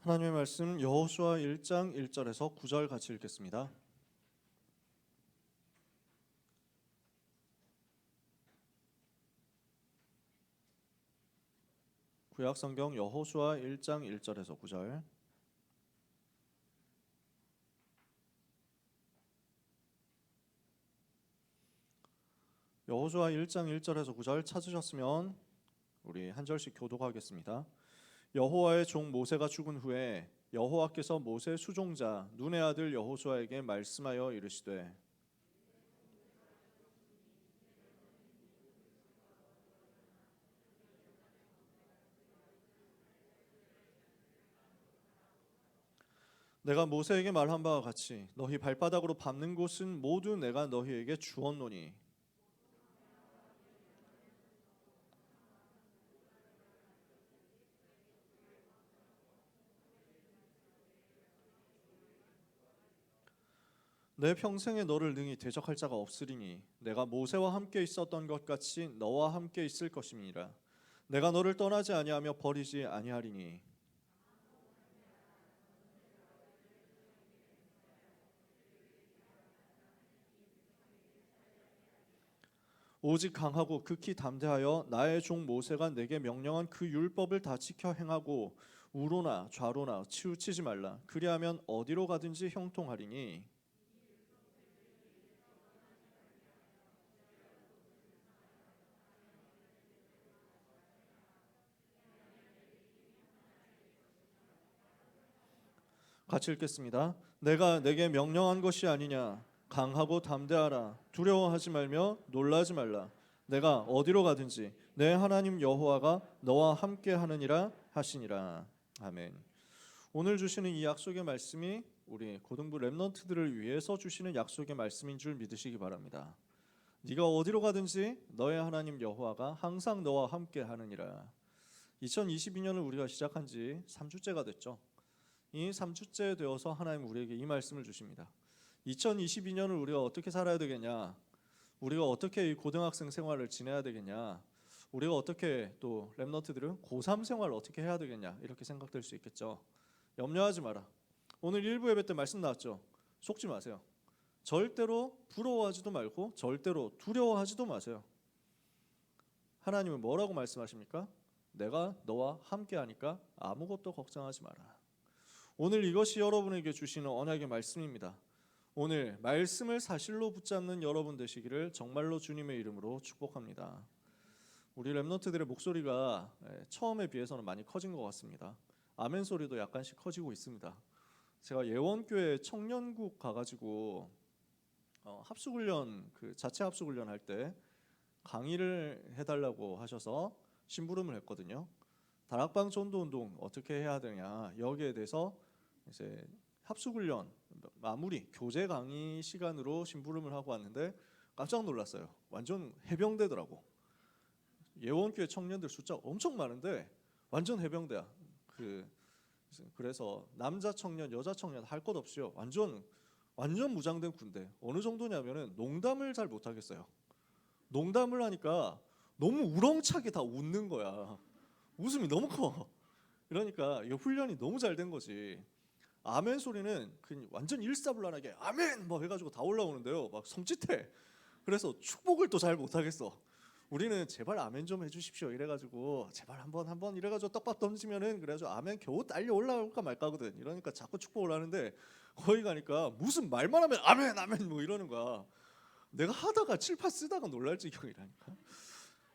하나님의 말씀 여호수아 1장 1절에서 9절 같이 읽겠습니다. 구약성경 여호수아 1장 1절에서 9절. 여호수아 1장 1절에서 9절 찾으셨으면 우리 한 절씩 교독하겠습니다. 여호와의 종 모세가 죽은 후에 여호와께서 모세 수종자 눈의 아들 여호수아에게 말씀하여 이르시되 내가 모세에게 말한 바와 같이 너희 발바닥으로 밟는 곳은 모두 내가 너희에게 주었노니 내 평생에 너를 능히 대적할 자가 없으리니 내가 모세와 함께 있었던 것 같이 너와 함께 있을 것임이니라. 내가 너를 떠나지 아니하며 버리지 아니하리니 오직 강하고 극히 담대하여 나의 종 모세가 내게 명령한 그 율법을 다 지켜 행하고 우로나 좌로나 치우치지 말라. 그리하면 어디로 가든지 형통하리니 같이 읽겠습니다. 내가 내게 명령한 것이 아니냐. 강하고 담대하라. 두려워하지 말며 놀라지 말라. 내가 어디로 가든지 내 하나님 여호와가 너와 함께 하느니라 하시니라. 아멘. 오늘 주시는 이 약속의 말씀이 우리 고등부 렘넌트들을 위해서 주시는 약속의 말씀인 줄 믿으시기 바랍니다. 네가 어디로 가든지 너의 하나님 여호와가 항상 너와 함께 하느니라. 2022년을 우리가 시작한 지 3주째가 됐죠. 이 3주째 되어서 하나님 우리에게 이 말씀을 주십니다. 2022년을 우리가 어떻게 살아야 되겠냐? 우리가 어떻게 이 고등학생 생활을 지내야 되겠냐? 우리가 어떻게 또 렘넌트들은 고3 생활을 어떻게 해야 되겠냐? 이렇게 생각될 수 있겠죠. 염려하지 마라. 오늘 일부 예배 때 말씀 나왔죠. 속지 마세요. 절대로 부러워하지도 말고 절대로 두려워하지도 마세요. 하나님은 뭐라고 말씀하십니까? 내가 너와 함께하니까 아무것도 걱정하지 마라. 오늘 이것이 여러분에게 주시는 언약의 말씀입니다. 오늘 말씀을 사실로 붙잡는 여러분 되시기를 정말로 주님의 이름으로 축복합니다. 우리 렘넌트들의 목소리가 처음에 비해서는 많이 커진 것 같습니다. 아멘 소리도 약간씩 커지고 있습니다. 제가 예원교회 청년국 가가지고 합숙훈련 자체 합숙훈련 할 때 강의를 해달라고 하셔서 심부름을 했거든요. 다락방 전도운동 어떻게 해야 되냐 여기에 대해서 이제 합숙훈련 마무리 교재 강의 시간으로 심부름을 하고 왔는데 깜짝 놀랐어요. 완전 해병대더라고. 예원교회 청년들 숫자 엄청 많은데 완전 해병대야. 그래서 남자 청년, 여자 청년 할 것 없이요. 완전 무장된 군대. 어느 정도냐면은 농담을 잘 못하겠어요. 농담을 하니까 너무 우렁차게 다 웃는 거야. 웃음이 너무 커. 그러니까 이 훈련이 너무 잘 된 거지. 아멘 소리는 그냥 완전 일사불란하게 아멘 뭐 해가지고 다 올라오는데요. 막 섬찟해. 그래서 축복을 또 잘 못하겠어. 우리는 제발 아멘 좀 해주십시오 이래가지고 제발 한번 이래가지고 떡밥 던지면은 그래가지고 아멘 겨우 딸려 올라올까 말까거든. 이러니까 자꾸 축복을 하는데 거기 가니까 무슨 말만 하면 아멘 뭐 이러는 거야. 내가 하다가 칠판 쓰다가 놀랄 지경이라니까.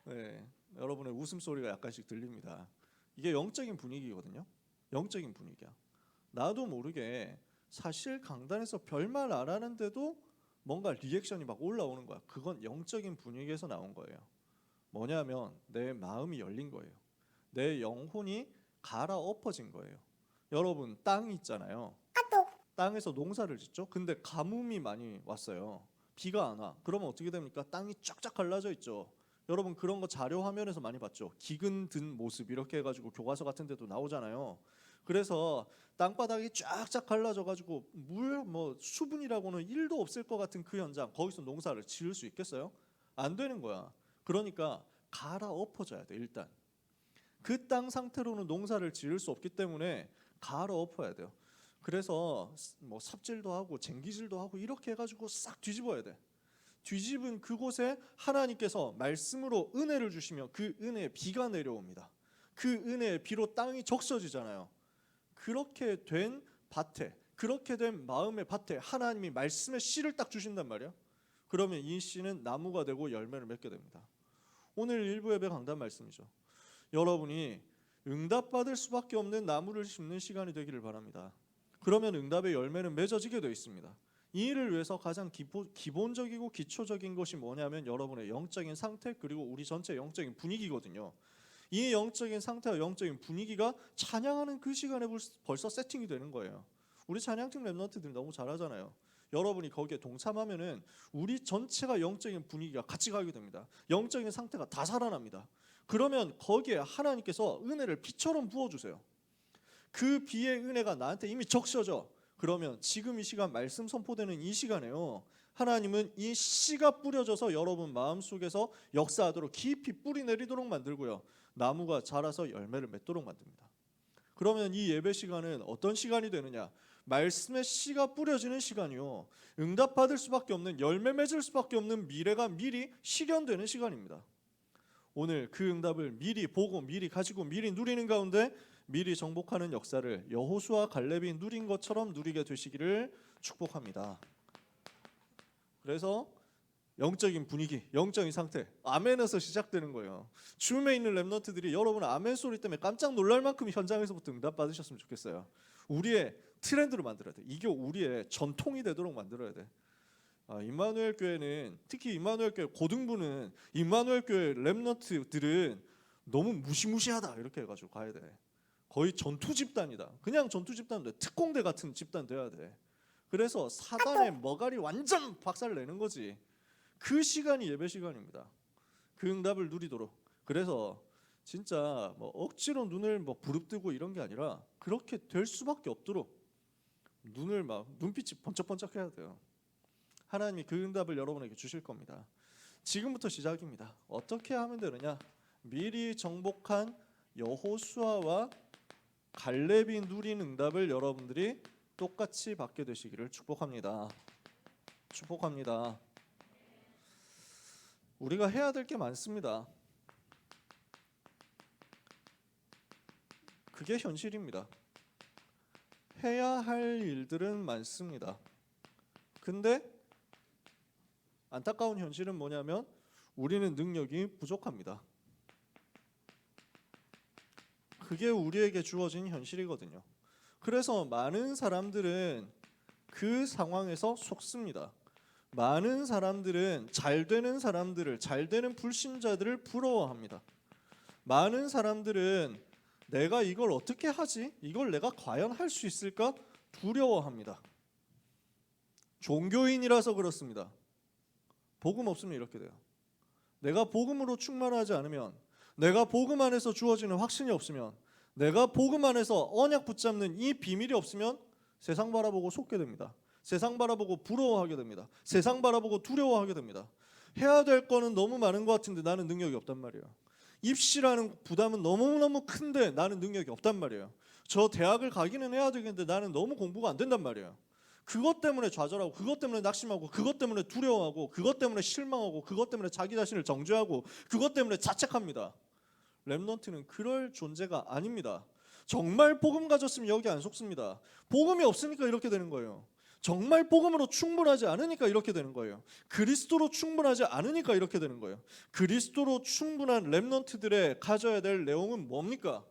네, 여러분의 웃음소리가 약간씩 들립니다. 이게 영적인 분위기거든요. 영적인 분위기야. 나도 모르게 사실 강단에서 별말 안 하는데도 뭔가 리액션이 막 올라오는 거야. 그건 영적인 분위기에서 나온 거예요. 뭐냐면 내 마음이 열린 거예요. 내 영혼이 갈아엎어진 거예요. 여러분 땅 있잖아요. 땅에서 농사를 짓죠. 근데 가뭄이 많이 왔어요. 비가 안 와. 그러면 어떻게 됩니까? 땅이 쫙쫙 갈라져 있죠. 여러분 그런 거 자료 화면에서 많이 봤죠. 기근 든 모습 이렇게 해가지고 교과서 같은 데도 나오잖아요. 그래서 땅바닥이 쫙쫙 갈라져 가지고 물 뭐 수분이라고는 1도 없을 것 같은 그 현장, 거기서 농사를 지을 수 있겠어요? 안 되는 거야. 그러니까 갈아엎어져야 돼. 일단 그 땅 상태로는 농사를 지을 수 없기 때문에 갈아엎어야 돼요. 그래서 뭐 삽질도 하고 쟁기질도 하고 이렇게 해가지고 싹 뒤집어야 돼. 뒤집은 그곳에 하나님께서 말씀으로 은혜를 주시며 그 은혜의 비가 내려옵니다. 그 은혜의 비로 땅이 적셔지잖아요. 그렇게 된 밭에, 그렇게 된 마음의 밭에 하나님이 말씀의 씨를 딱 주신단 말이야. 그러면 이 씨는 나무가 되고 열매를 맺게 됩니다. 오늘 일부 예배 강단 말씀이죠. 여러분이 응답받을 수밖에 없는 나무를 심는 시간이 되기를 바랍니다. 그러면 응답의 열매는 맺어지게 되어 있습니다. 이 일을 위해서 가장 기본적이고 기초적인 것이 뭐냐면 여러분의 영적인 상태 그리고 우리 전체 영적인 분위기거든요. 이 영적인 상태와 영적인 분위기가 찬양하는 그 시간에 벌써 세팅이 되는 거예요. 우리 찬양팀 랩런트들이 너무 잘하잖아요. 여러분이 거기에 동참하면은 우리 전체가 영적인 분위기가 같이 가게 됩니다. 영적인 상태가 다 살아납니다. 그러면 거기에 하나님께서 은혜를 비처럼 부어주세요. 그 비의 은혜가 나한테 이미 적셔져. 그러면 지금 이 시간 말씀 선포되는 이 시간에요, 하나님은 이 씨가 뿌려져서 여러분 마음속에서 역사하도록 깊이 뿌리 내리도록 만들고요, 나무가 자라서 열매를 맺도록 만듭니다. 그러면 이 예배 시간은 어떤 시간이 되느냐? 말씀의 씨가 뿌려지는 시간이요, 응답받을 수밖에 없는, 열매 맺을 수밖에 없는 미래가 미리 실현되는 시간입니다. 오늘 그 응답을 미리 보고 미리 가지고 미리 누리는 가운데 미리 정복하는 역사를 여호수아 갈렙이 누린 것처럼 누리게 되시기를 축복합니다. 그래서 영적인 분위기, 영적인 상태, 아멘에서 시작되는 거예요. 줌에 있는 랩런트들이 여러분 아멘 소리 때문에 깜짝 놀랄 만큼 현장에서부터 응답 받으셨으면 좋겠어요. 우리의 트렌드로 만들어야 돼. 이게 우리의 전통이 되도록 만들어야 돼. 임마누엘 교회는, 특히 임마누엘 교회 고등부는, 임마누엘 교회 랩런트들은 너무 무시무시하다 이렇게 해가지고 가야 돼. 거의 전투 집단이다. 그냥 전투 집단도 돼. 특공대 같은 집단 돼야 돼. 그래서 사단의 머가리 완전 박살 내는 거지. 그 시간이 예배 시간입니다. 그 응답을 누리도록. 그래서 진짜 뭐 억지로 눈을 뭐 부릅뜨고 이런 게 아니라 그렇게 될 수밖에 없도록 눈을 막 눈빛이 번쩍번쩍해야 돼요. 하나님이 그 응답을 여러분에게 주실 겁니다. 지금부터 시작입니다. 어떻게 하면 되느냐? 미리 정복한 여호수아와 갈렙이 누린 응답을 여러분들이 똑같이 받게 되시기를 축복합니다. 축복합니다. 우리가 해야 될 게 많습니다. 그게 현실입니다. 해야 할 일들은 많습니다. 근데 안타까운 현실은 뭐냐면 우리는 능력이 부족합니다. 그게 우리에게 주어진 현실이거든요. 그래서 많은 사람들은 그 상황에서 속습니다. 많은 사람들은 잘 되는 사람들을, 잘 되는 불신자들을 부러워합니다. 많은 사람들은 내가 이걸 어떻게 하지? 이걸 내가 과연 할 수 있을까? 두려워합니다. 종교인이라서 그렇습니다. 복음 없으면 이렇게 돼요. 내가 복음으로 충만하지 않으면, 내가 복음 안에서 주어지는 확신이 없으면, 내가 복음 안에서 언약 붙잡는 이 비밀이 없으면 세상 바라보고 속게 됩니다. 세상 바라보고 부러워하게 됩니다. 세상 바라보고 두려워하게 됩니다. 해야 될 거는 너무 많은 것 같은데 나는 능력이 없단 말이에요. 입시라는 부담은 너무너무 큰데 나는 능력이 없단 말이에요. 저 대학을 가기는 해야 되겠는데 나는 너무 공부가 안 된단 말이에요. 그것 때문에 좌절하고, 그것 때문에 낙심하고, 그것 때문에 두려워하고, 그것 때문에 실망하고, 그것 때문에 자기 자신을 정죄하고, 그것 때문에 자책합니다. 랩런트는 그럴 존재가 아닙니다. 정말 복음 가졌으면 여기 안 속습니다. 복음이 없으니까 이렇게 되는 거예요. 정말 복음으로 충분하지 않으니까 이렇게 되는 거예요. 그리스도로 충분하지 않으니까 이렇게 되는 거예요. 그리스도로 충분한 랩런트들의 가져야 될 내용은 뭡니까?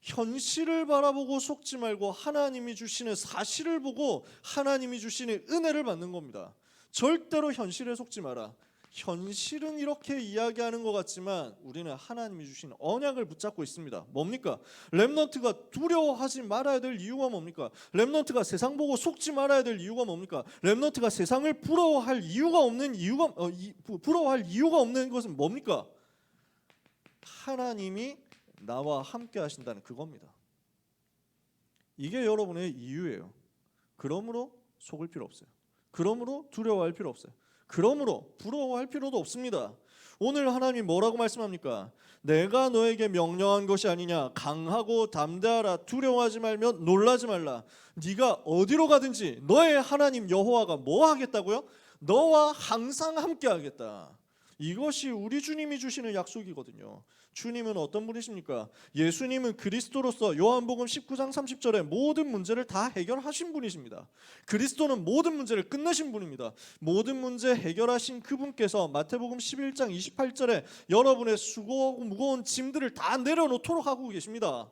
현실을 바라보고 속지 말고 하나님이 주시는 사실을 보고 하나님이 주시는 은혜를 받는 겁니다. 절대로 현실에 속지 마라. 현실은 이렇게 이야기하는 것 같지만 우리는 하나님이 주신 언약을 붙잡고 있습니다. 뭡니까? 렘넌트가 두려워하지 말아야 될 이유가 뭡니까? 렘넌트가 세상 보고 속지 말아야 될 이유가 뭡니까? 렘넌트가 세상을 부러워할 이유가 없는 것은 뭡니까? 하나님이 나와 함께 하신다는 그겁니다. 이게 여러분의 이유예요. 그러므로 속을 필요 없어요. 그러므로 두려워할 필요 없어요. 그러므로 부러워할 필요도 없습니다. 오늘 하나님이 뭐라고 말씀합니까? 내가 너에게 명령한 것이 아니냐. 강하고 담대하라. 두려워하지 말며 놀라지 말라. 네가 어디로 가든지 너의 하나님 여호와가 뭐 하겠다고요? 너와 항상 함께 하겠다. 이것이 우리 주님이 주시는 약속이거든요. 주님은 어떤 분이십니까? 예수님은 그리스도로서 요한복음 19장 30절에 모든 문제를 다 해결하신 분이십니다. 그리스도는 모든 문제를 끝내신 분입니다. 모든 문제 해결하신 그분께서 마태복음 11장 28절에 여러분의 수고하고 무거운 짐들을 다 내려놓도록 하고 계십니다.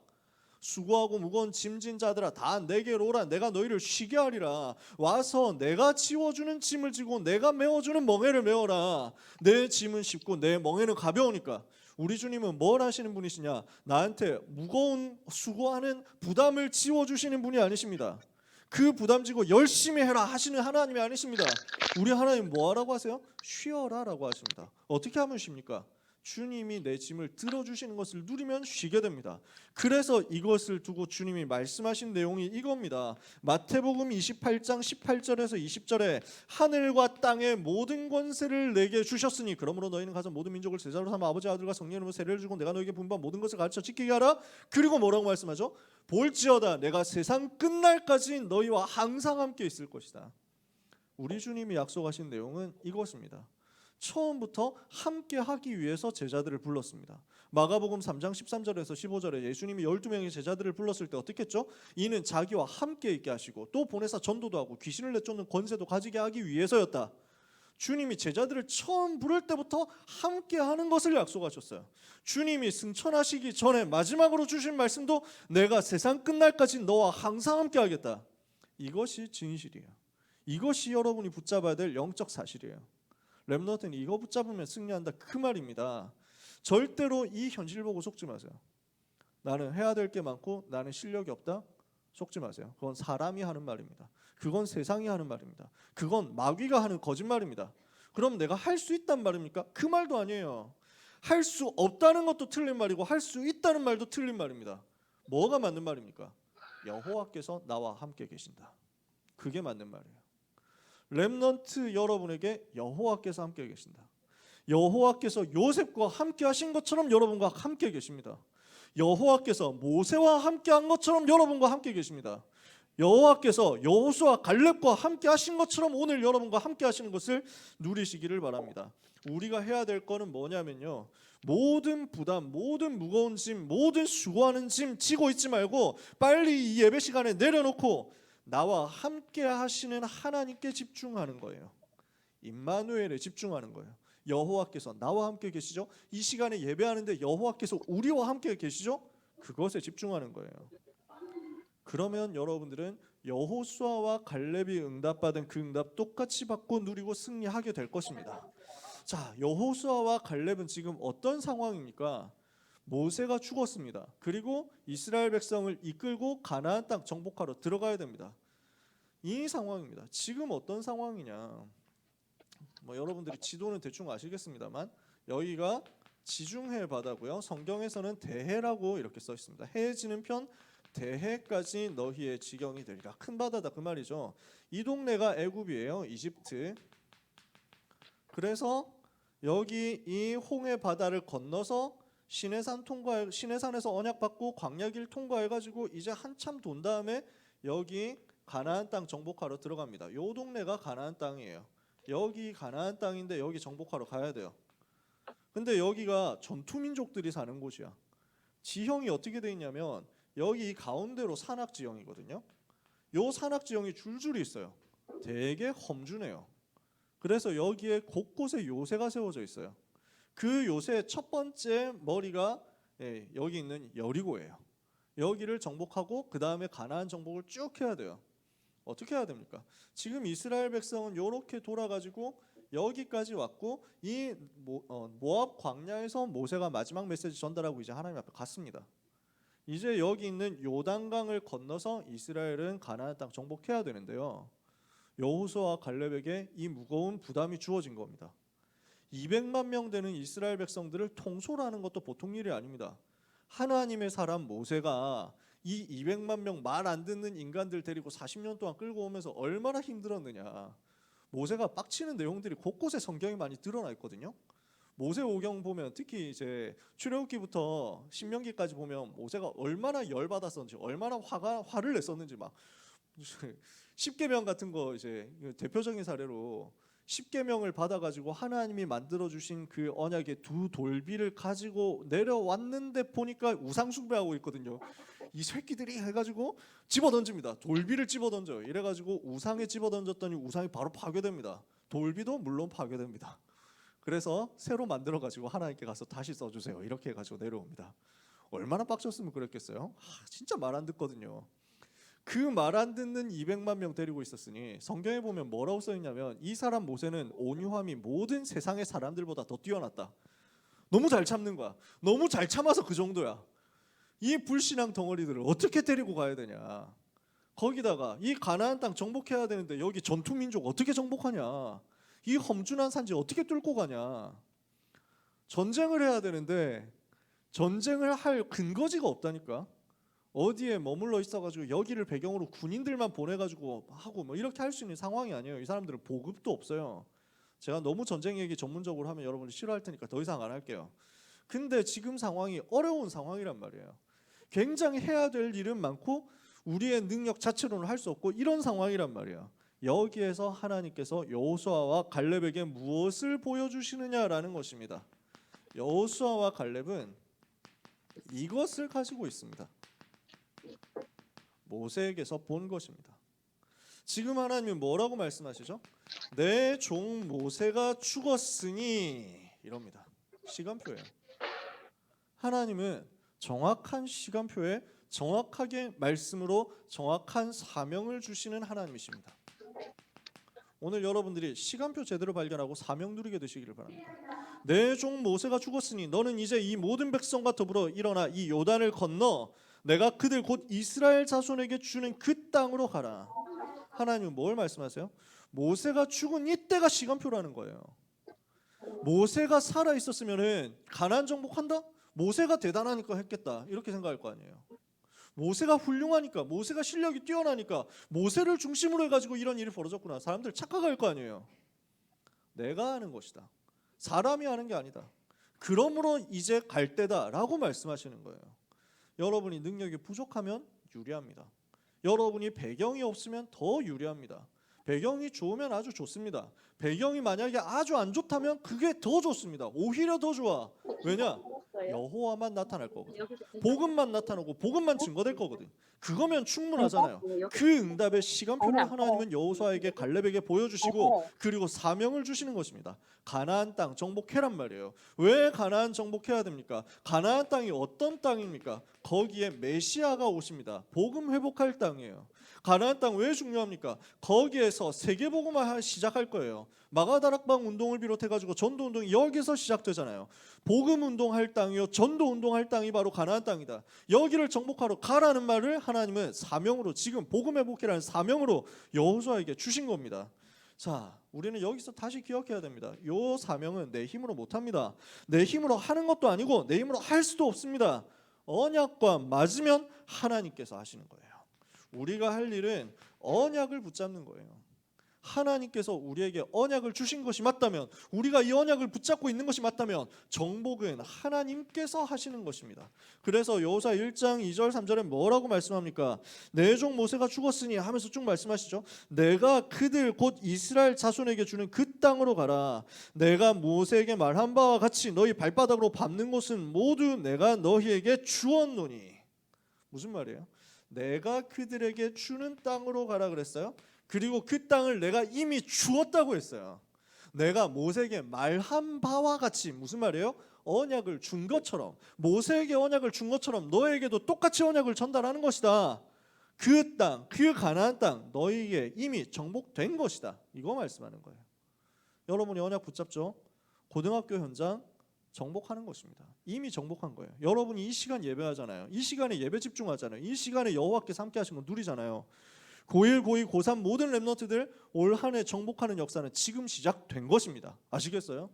수고하고 무거운 짐진 자들아 다 내게로 오라. 내가 너희를 쉬게 하리라. 와서 내가 지워주는 짐을 지고 내가 메워주는 멍에를 메워라. 내 짐은 쉽고 내 멍에는 가벼우니까. 우리 주님은 뭘 하시는 분이시냐? 나한테 무거운 수고하는 부담을 지워주시는 분이 아니십니다. 그 부담 지고 열심히 해라 하시는 하나님이 아니십니다. 우리 하나님 뭐 하라고 하세요? 쉬어라 라고 하십니다. 어떻게 하면 쉽니까? 주님이 내 짐을 들어주시는 것을 누리면 쉬게 됩니다. 그래서 이것을 두고 주님이 말씀하신 내용이 이겁니다. 마태복음 28장 18절에서 20절에 하늘과 땅의 모든 권세를 내게 주셨으니 그러므로 너희는 가서 모든 민족을 제자로 삼아 아버지 아들과 성령의 이름으로 세례를 주고 내가 너희에게 분부한 모든 것을 가르쳐 지키게 하라. 그리고 뭐라고 말씀하죠? 볼지어다 내가 세상 끝날까지 너희와 항상 함께 있을 것이다. 우리 주님이 약속하신 내용은 이것입니다. 처음부터 함께 하기 위해서 제자들을 불렀습니다. 마가복음 3장 13절에서 15절에 예수님이 12명의 제자들을 불렀을 때 어떻게 했죠? 이는 자기와 함께 있게 하시고 또 보내사 전도도 하고 귀신을 내쫓는 권세도 가지게 하기 위해서였다. 주님이 제자들을 처음 부를 때부터 함께 하는 것을 약속하셨어요. 주님이 승천하시기 전에 마지막으로 주신 말씀도 내가 세상 끝날까지 너와 항상 함께 하겠다. 이것이 진실이에요. 이것이 여러분이 붙잡아야 될 영적 사실이에요. 렘넌트는 이거 붙잡으면 승리한다 그 말입니다. 절대로 이 현실 보고 속지 마세요. 나는 해야 될 게 많고 나는 실력이 없다 속지 마세요. 그건 사람이 하는 말입니다. 그건 세상이 하는 말입니다. 그건 마귀가 하는 거짓말입니다. 그럼 내가 할 수 있단 말입니까? 그 말도 아니에요. 할 수 없다는 것도 틀린 말이고 할 수 있다는 말도 틀린 말입니다. 뭐가 맞는 말입니까? 여호와께서 나와 함께 계신다. 그게 맞는 말이에요. 렘넌트 여러분에게 여호와께서 함께 계신다. 여호와께서 요셉과 함께 하신 것처럼 여러분과 함께 계십니다. 여호와께서 모세와 함께 한 것처럼 여러분과 함께 계십니다. 여호와께서 여호수아 갈렙과 함께 하신 것처럼 오늘 여러분과 함께 하시는 것을 누리시기를 바랍니다. 우리가 해야 될 거는 뭐냐면요, 모든 부담, 모든 무거운 짐, 모든 수고하는 짐 지고 있지 말고 빨리 이 예배 시간에 내려놓고 나와 함께 하시는 하나님께 집중하는 거예요. 임마누엘에 집중하는 거예요. 여호와께서 나와 함께 계시죠? 이 시간에 예배하는데 여호와께서 우리와 함께 계시죠? 그것에 집중하는 거예요. 그러면 여러분들은 여호수아와 갈렙이 응답받은 그 응답 똑같이 받고 누리고 승리하게 될 것입니다. 자, 여호수아와 갈렙은 지금 어떤 상황입니까? 모세가 죽었습니다. 그리고 이스라엘 백성을 이끌고 가나안 땅 정복하러 들어가야 됩니다. 이 상황입니다. 지금 어떤 상황이냐? 여러분들이 지도는 대충 아시겠습니다만 여기가 지중해 바다고요. 성경에서는 대해라고 이렇게 써 있습니다. 해에 지는 편 대해까지 너희의 지경이 되리라. 큰 바다다 그 말이죠. 이 동네가 애굽이에요. 이집트. 그래서 여기 이 홍해 바다를 건너서 시내산에서 언약받고 광야길 통과해가지고 이제 한참 돈 다음에 여기 가나안 땅 정복하러 들어갑니다. 요 동네가 가나안 땅이에요. 여기 가나안 땅인데 여기 정복하러 가야 돼요. 근데 여기가 전투민족들이 사는 곳이야. 지형이 어떻게 돼 있냐면 여기 가운데로 산악지형이거든요. 요 산악지형이 줄줄이 있어요. 되게 험준해요. 그래서 여기에 곳곳에 요새가 세워져 있어요. 그 요새의 첫 번째 머리가 여기 있는 여리고예요. 여기를 정복하고 그 다음에 가나안 정복을 쭉 해야 돼요. 어떻게 해야 됩니까? 지금 이스라엘 백성은 이렇게 돌아가지고 여기까지 왔고 이 모압 광야에서 모세가 마지막 메시지 전달하고 이제 하나님 앞에 갔습니다. 이제 여기 있는 요단강을 건너서 이스라엘은 가나안 땅 정복해야 되는데요. 여호수아와 갈렙에게 이 무거운 부담이 주어진 겁니다. 200만 명 되는 이스라엘 백성들을 통솔하는 것도 보통 일이 아닙니다. 하나님의 사람 모세가 이 200만 명 말 안 듣는 인간들 데리고 40년 동안 끌고 오면서 얼마나 힘들었느냐. 모세가 빡치는 내용들이 곳곳에 성경에 많이 드러나 있거든요. 모세오경 보면 특히 이제 출애굽기부터 신명기까지 보면 모세가 얼마나 열받았었는지, 얼마나 화를 냈었는지, 막 십계명 같은 거 이제 대표적인 사례로 십계명을 받아가지고 하나님이 만들어 주신 그 언약의 두 돌비를 가지고 내려왔는데 보니까 우상 숭배하고 있거든요. 이 새끼들이 해가지고 집어 던집니다. 돌비를 집어 던져요. 이래가지고 우상에 집어 던졌더니 우상이 바로 파괴됩니다. 돌비도 물론 파괴됩니다. 그래서 새로 만들어 가지고 하나님께 가서 다시 써주세요. 이렇게 해가지고 내려옵니다. 얼마나 빡쳤으면 그랬겠어요? 진짜 말 안 듣거든요. 그 말 안 듣는 200만 명 데리고 있었으니 성경에 보면 뭐라고 써 있냐면 이 사람 모세는 온유함이 모든 세상의 사람들보다 더 뛰어났다. 너무 잘 참는 거야. 너무 잘 참아서 그 정도야. 이 불신앙 덩어리들을 어떻게 데리고 가야 되냐. 거기다가 이 가나안 땅 정복해야 되는데 여기 전투민족 어떻게 정복하냐. 이 험준한 산지 어떻게 뚫고 가냐. 전쟁을 해야 되는데 전쟁을 할 근거지가 없다니까. 어디에 머물러 있어가지고 여기를 배경으로 군인들만 보내가지고 하고 뭐 이렇게 할 수 있는 상황이 아니에요. 이 사람들은 보급도 없어요. 제가 너무 전쟁 얘기 전문적으로 하면 여러분들 싫어할 테니까 더 이상 안 할게요. 근데 지금 상황이 어려운 상황이란 말이에요. 굉장히 해야 될 일은 많고 우리의 능력 자체로는 할 수 없고 이런 상황이란 말이에요. 여기에서 하나님께서 여호수아와 갈렙에게 무엇을 보여주시느냐라는 것입니다. 여호수아와 갈렙은 이것을 가지고 있습니다. 모세에게서 본 것입니다. 지금 하나님은 뭐라고 말씀하시죠? 내 종 모세가 죽었으니 이럽니다. 시간표예요. 하나님은 정확한 시간표에 정확하게 말씀으로 정확한 사명을 주시는 하나님이십니다. 오늘 여러분들이 시간표 제대로 발견하고 사명 누리게 되시기를 바랍니다. 내 종 모세가 죽었으니 너는 이제 이 모든 백성과 더불어 일어나 이 요단을 건너 내가 그들 곧 이스라엘 자손에게 주는 그 땅으로 가라. 하나님은 뭘 말씀하세요? 모세가 죽은 이때가 시간표라는 거예요. 모세가 살아 있었으면은 가나안 정복한다? 모세가 대단하니까 했겠다 이렇게 생각할 거 아니에요. 모세가 훌륭하니까, 모세가 실력이 뛰어나니까 모세를 중심으로 해가지고 이런 일이 벌어졌구나. 사람들 착각할 거 아니에요. 내가 하는 것이다. 사람이 하는 게 아니다. 그러므로 이제 갈 때다라고 말씀하시는 거예요. 여러분이 능력이 부족하면 유리합니다. 여러분이 배경이 없으면 더 유리합니다. 배경이 좋으면 아주 좋습니다. 배경이 만약에 아주 안 좋다면 그게 더 좋습니다. 오히려 더 좋아. 왜냐? 여호와만 나타날 거거든. 복음만 나타나고 복음만 증거될 거거든. 그거면 충분하잖아요. 그 응답의 시간표를 하나님은 여호수아에게 갈렙에게 보여주시고 그리고 사명을 주시는 것입니다. 가나안 땅 정복해란 말이에요. 왜 가나안 정복해야 됩니까? 가나안 땅이 어떤 땅입니까? 거기에 메시아가 오십니다. 복음 회복할 땅이에요. 가나안 땅 왜 중요합니까? 거기에서 세계복음화 시작할 거예요. 마가다락방 운동을 비롯해가지고 전도운동이 여기서 시작되잖아요. 복음 운동할 땅이요 전도 운동할 땅이 바로 가나안 땅이다. 여기를 정복하러 가라는 말을 하나님은 사명으로 지금 복음 회복이라는 사명으로 여호수아에게 주신 겁니다. 자, 우리는 여기서 다시 기억해야 됩니다. 요 사명은 내 힘으로 못합니다. 내 힘으로 하는 것도 아니고 내 힘으로 할 수도 없습니다. 언약과 맞으면 하나님께서 하시는 거예요. 우리가 할 일은 언약을 붙잡는 거예요. 하나님께서 우리에게 언약을 주신 것이 맞다면, 우리가 이 언약을 붙잡고 있는 것이 맞다면 정복은 하나님께서 하시는 것입니다. 그래서 여호수아 1장 2절 3절에 뭐라고 말씀합니까? 내 종 모세가 죽었으니 하면서 쭉 말씀하시죠. 내가 그들 곧 이스라엘 자손에게 주는 그 땅으로 가라. 내가 모세에게 말한 바와 같이 너희 발바닥으로 밟는 곳은 모두 내가 너희에게 주었노니. 무슨 말이에요? 내가 그들에게 주는 땅으로 가라 그랬어요. 그리고 그 땅을 내가 이미 주었다고 했어요. 내가 모세에게 말한 바와 같이, 무슨 말이에요? 언약을 준 것처럼, 모세에게 언약을 준 것처럼 너에게도 똑같이 언약을 전달하는 것이다. 그 땅, 그 가나안 땅 너희에게 이미 정복된 것이다. 이거 말씀하는 거예요. 여러분이 언약 붙잡죠? 고등학교 현장 정복하는 것입니다. 이미 정복한 거예요. 여러분이 이 시간 예배하잖아요. 이 시간에 예배 집중하잖아요. 이 시간에 여호와께서 함께 하신 거 누리잖아요. 고1, 고2, 고3 모든 랩런트들 올 한 해 정복하는 역사는 지금 시작된 것입니다. 아시겠어요?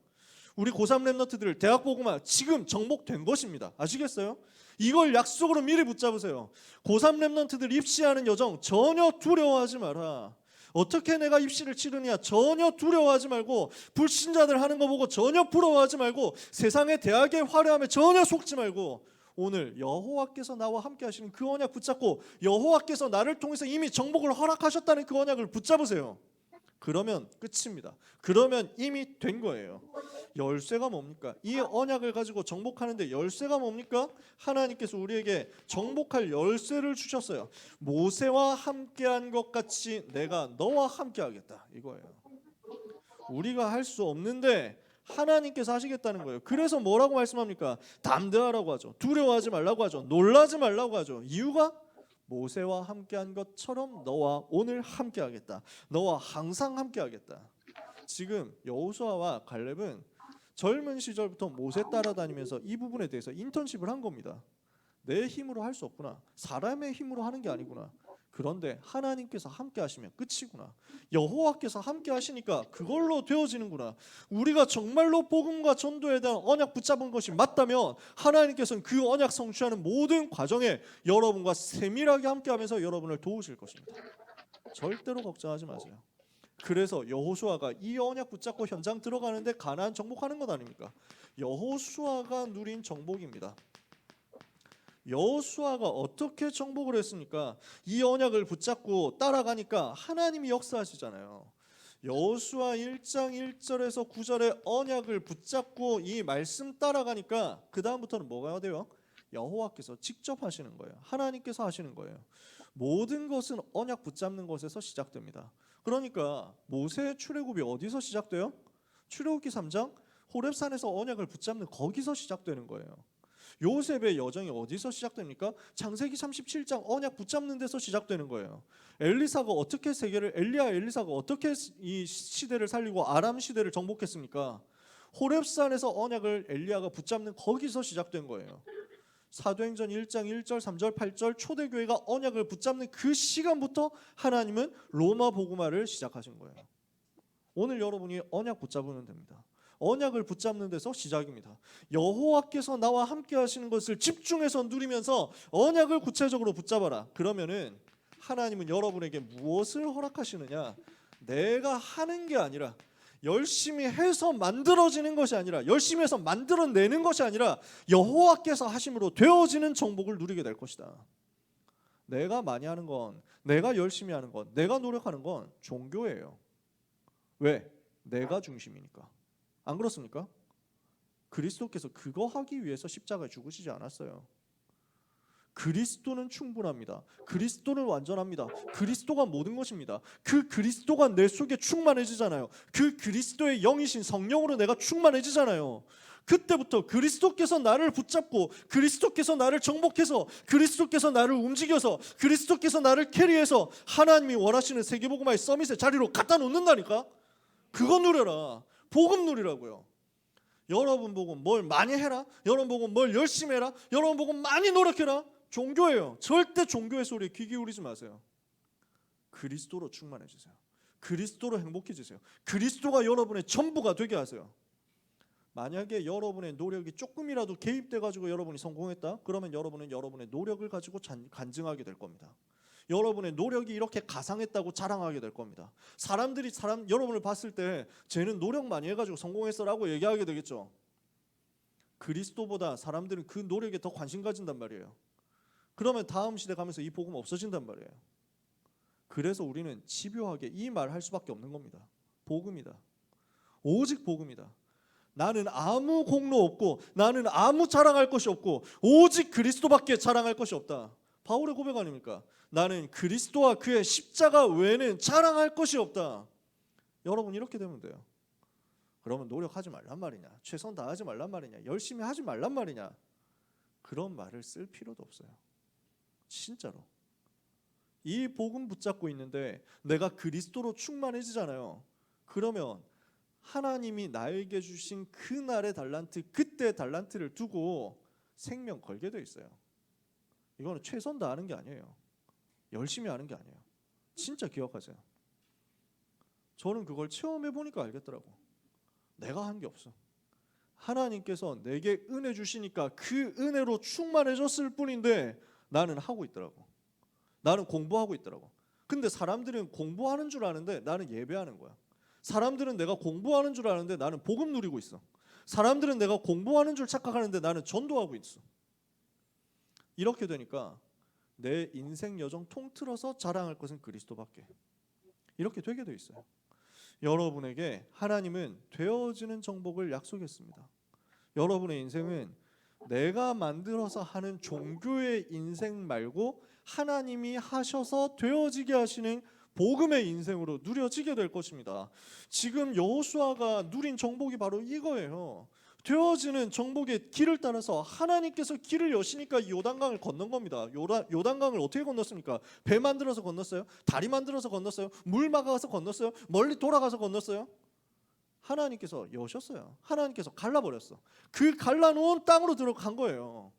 우리 고3 랩런트들 대학 복음화 지금 정복된 것입니다. 아시겠어요? 이걸 약속으로 미리 붙잡으세요. 고3 랩런트들 입시하는 여정 전혀 두려워하지 마라. 어떻게 내가 입시를 치르냐 전혀 두려워하지 말고, 불신자들 하는 거 보고 전혀 부러워하지 말고, 세상의 대학의 화려함에 전혀 속지 말고, 오늘 여호와께서 나와 함께 하시는 그 언약 붙잡고, 여호와께서 나를 통해서 이미 정복을 허락하셨다는 그 언약을 붙잡으세요. 그러면 끝입니다. 그러면 이미 된 거예요. 열쇠가 뭡니까? 이 언약을 가지고 정복하는데 열쇠가 뭡니까? 하나님께서 우리에게 정복할 열쇠를 주셨어요. 모세와 함께한 것 같이 내가 너와 함께하겠다, 이거예요. 우리가 할 수 없는데 하나님께서 하시겠다는 거예요. 그래서 뭐라고 말씀합니까? 담대하라고 하죠. 두려워하지 말라고 하죠. 놀라지 말라고 하죠. 이유가 모세와 함께한 것처럼 너와 오늘 함께하겠다. 너와 항상 함께하겠다. 지금 여호수아와 갈렙은 젊은 시절부터 모세 따라다니면서 이 부분에 대해서 인턴십을 한 겁니다. 내 힘으로 할 수 없구나. 사람의 힘으로 하는 게 아니구나. 그런데 하나님께서 함께 하시면 끝이구나. 여호와께서 함께 하시니까 그걸로 되어지는구나. 우리가 정말로 복음과 전도에 대한 언약 붙잡은 것이 맞다면 하나님께서는 그 언약 성취하는 모든 과정에 여러분과 세밀하게 함께하면서 여러분을 도우실 것입니다. 절대로 걱정하지 마세요. 그래서 여호수아가 이 언약 붙잡고 현장 들어가는데 가나안 정복하는 것 아닙니까? 여호수아가 누린 정복입니다. 여호수아가 어떻게 정복을 했습니까? 이 언약을 붙잡고 따라가니까 하나님이 역사하시잖아요. 여호수아 1장 1절에서 9절의 언약을 붙잡고 이 말씀 따라가니까 그 다음부터는 뭐가 돼요? 여호와께서 직접 하시는 거예요. 하나님께서 하시는 거예요. 모든 것은 언약 붙잡는 것에서 시작됩니다. 그러니까 모세의 출애굽이 어디서 시작돼요? 출애굽기 3장 호렙산에서 언약을 붙잡는 거기서 시작되는 거예요. 요셉의 여정이 어디서 시작됩니까? 창세기 37장 언약 붙잡는 데서 시작되는 거예요. 엘리사가 어떻게 세계를 엘리사가 어떻게 이 시대를 살리고 아람 시대를 정복했습니까? 호렙산에서 언약을 엘리야가 붙잡는 거기서 시작된 거예요. 사도행전 1장 1절 3절 8절 초대교회가 언약을 붙잡는 그 시간부터 하나님은 로마 복음화를 시작하신 거예요. 오늘 여러분이 언약 붙잡으면 됩니다. 언약을 붙잡는 데서 시작입니다. 여호와께서 나와 함께 하시는 것을 집중해서 누리면서 언약을 구체적으로 붙잡아라. 그러면은 하나님은 여러분에게 무엇을 허락하시느냐? 내가 하는 게 아니라, 열심히 해서 만들어지는 것이 아니라, 열심히 해서 만들어내는 것이 아니라 여호와께서 하심으로 되어지는 정복을 누리게 될 것이다. 내가 많이 하는 건, 내가 열심히 하는 건, 내가 노력하는 건 종교예요. 왜? 내가 중심이니까. 안 그렇습니까? 그리스도께서 그거 하기 위해서 십자가에 죽으시지 않았어요. 그리스도는 충분합니다. 그리스도는 완전합니다. 그리스도가 모든 것입니다. 그 그리스도가 내 속에 충만해지잖아요. 그 그리스도의 영이신 성령으로 내가 충만해지잖아요. 그때부터 그리스도께서 나를 붙잡고, 그리스도께서 나를 정복해서, 그리스도께서 나를 움직여서, 그리스도께서 나를 캐리해서 하나님이 원하시는 세계복음화의 서밋의 자리로 갖다 놓는다니까. 그거 누려라. 복음 누리라고요. 여러분 보고 뭘 많이 해라, 여러분 보고 뭘 열심히 해라, 여러분 보고 많이 노력해라. 종교예요. 절대 종교의 소리에 귀 기울이지 마세요. 그리스도로 충만해지세요. 그리스도로 행복해지세요. 그리스도가 여러분의 전부가 되게 하세요. 만약에 여러분의 노력이 조금이라도 개입돼가지고 여러분이 성공했다, 그러면 여러분은 여러분의 노력을 가지고 간증하게 될 겁니다. 여러분의 노력이 이렇게 가상했다고 자랑하게 될 겁니다. 사람들이 여러분을 봤을 때 쟤는 노력 많이 해가지고 성공했어라고 얘기하게 되겠죠. 그리스도보다 사람들은 그 노력에 더 관심 가진단 말이에요. 그러면 다음 시대 가면서 이 복음 없어진단 말이에요. 그래서 우리는 집요하게 이 말 할 수밖에 없는 겁니다. 복음이다. 오직 복음이다. 나는 아무 공로 없고, 나는 아무 자랑할 것이 없고, 오직 그리스도밖에 자랑할 것이 없다. 바울의 고백 아닙니까? 나는 그리스도와 그의 십자가 외에는 자랑할 것이 없다. 여러분 이렇게 되면 돼요. 그러면 노력하지 말란 말이냐, 최선 다하지 말란 말이냐, 열심히 하지 말란 말이냐, 그런 말을 쓸 필요도 없어요. 진짜로 이 복음 붙잡고 있는데 내가 그리스도로 충만해지잖아요. 그러면 하나님이 나에게 주신 그날의 달란트, 그때의 달란트를 두고 생명 걸게 돼 있어요. 이거는 최선 다하는 게 아니에요. 열심히 하는 게 아니에요. 진짜 기억하세요. 저는 그걸 체험해 보니까 알겠더라고. 내가 한 게 없어. 하나님께서 내게 은혜 주시니까 그 은혜로 충만해졌을 뿐인데 나는 하고 있더라고. 나는 공부하고 있더라고. 근데 사람들은 공부하는 줄 아는데 나는 예배하는 거야. 사람들은 내가 공부하는 줄 아는데 나는 복음 누리고 있어. 사람들은 내가 공부하는 줄 착각하는데 나는 전도하고 있어. 이렇게 되니까 내 인생 여정 통틀어서 자랑할 것은 그리스도밖에. 이렇게 되게 돼 있어요. 여러분에게 하나님은 되어지는 정복을 약속했습니다. 여러분의 인생은 내가 만들어서 하는 종교의 인생 말고 하나님이 하셔서 되어지게 하시는 복음의 인생으로 누려지게 될 것입니다. 지금 여호수아가 누린 정복이 바로 이거예요. 되어지는 정복의 길을 따라서 하나님께서 길을 여시니까 요단강을 건넌 겁니다. 요단강을 어떻게 건넜습니까? 배 만들어서 건넜어요? 다리 만들어서 건넜어요? 물 막아서 건넜어요? 멀리 돌아가서 건넜어요? 하나님께서 여셨어요. 하나님께서 갈라버렸어. 그 갈라놓은 땅으로 들어간 거예요.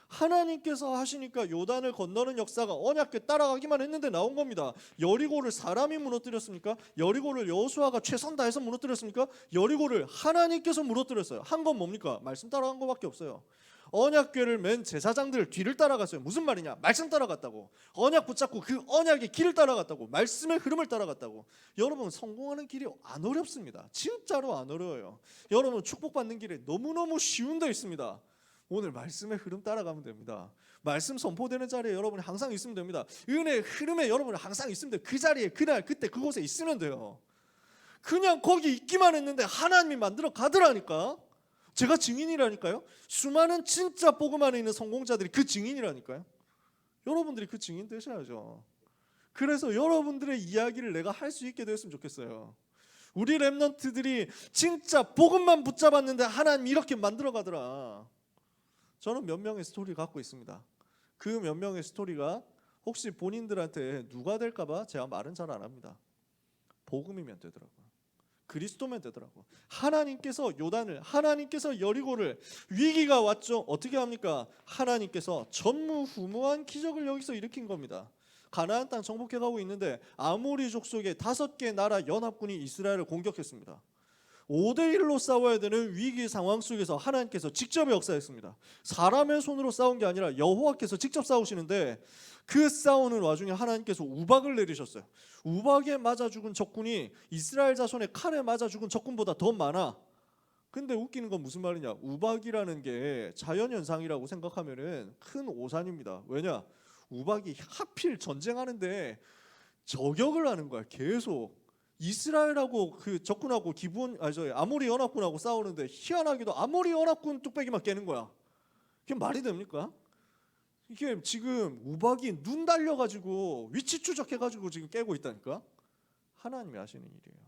하나님께서 하시니까 요단을 건너는 역사가 언약궤 따라가기만 했는데 나온 겁니다. 여리고를 사람이 무너뜨렸습니까? 여리고를 여호수아가 최선 다해서 무너뜨렸습니까? 여리고를 하나님께서 무너뜨렸어요. 한 건 뭡니까? 말씀 따라간 것밖에 없어요. 언약궤를 맨 제사장들 뒤를 따라갔어요. 무슨 말이냐? 말씀 따라갔다고. 언약 붙잡고 그 언약의 길을 따라갔다고. 말씀의 흐름을 따라갔다고. 여러분, 성공하는 길이 안 어렵습니다. 진짜로 안 어려워요. 여러분, 축복받는 길이 너무너무 쉬운 데 있습니다. 오늘 말씀의 흐름 따라가면 됩니다. 말씀 선포되는 자리에 여러분이 항상 있으면 됩니다. 은혜의 흐름에 여러분이 항상 있으면 돼요. 그 자리에 그날 그때 그곳에 있으면 돼요. 그냥 거기 있기만 했는데 하나님이 만들어 가더라니까. 제가 증인이라니까요. 수많은 진짜 복음 안에 있는 성공자들이 그 증인이라니까요. 여러분들이 그 증인 되셔야죠. 그래서 여러분들의 이야기를 내가 할 수 있게 되었으면 좋겠어요. 우리 렘넌트들이 진짜 복음만 붙잡았는데 하나님이 이렇게 만들어 가더라. 저는 몇 명의 스토리 갖고 있습니다. 그 몇 명의 스토리가 혹시 본인들한테 누가 될까봐 제가 말은 잘 안 합니다. 복음이면 되더라고요. 그리스도면 되더라고요. 하나님께서 요단을, 하나님께서 여리고를, 위기가 왔죠. 어떻게 합니까? 하나님께서 전무후무한 기적을 여기서 일으킨 겁니다. 가나안 땅 정복해 가고 있는데 아모리 족속의 5개 나라 연합군이 이스라엘을 공격했습니다. 5대1로 싸워야 되는 위기 상황 속에서 하나님께서 직접 역사했습니다. 사람의 손으로 싸운 게 아니라 여호와께서 직접 싸우시는데 그 싸우는 와중에 하나님께서 우박을 내리셨어요. 우박에 맞아 죽은 적군이 이스라엘 자손의 칼에 맞아 죽은 적군보다 더 많아. 근데 웃기는 건 무슨 말이냐? 우박이라는 게 자연현상이라고 생각하면은 큰 오산입니다. 왜냐? 우박이 하필 전쟁하는데 저격을 하는 거야. 계속. 이스라엘하고 그 적군하고 아모리 연합군하고 싸우는데 희한하게도 아모리 연합군 뚝배기만 깨는 거야. 이게 말이 됩니까? 이게 지금 우박이 눈 달려가지고 위치 추적해가지고 지금 깨고 있다니까. 하나님이 하시는 일이에요.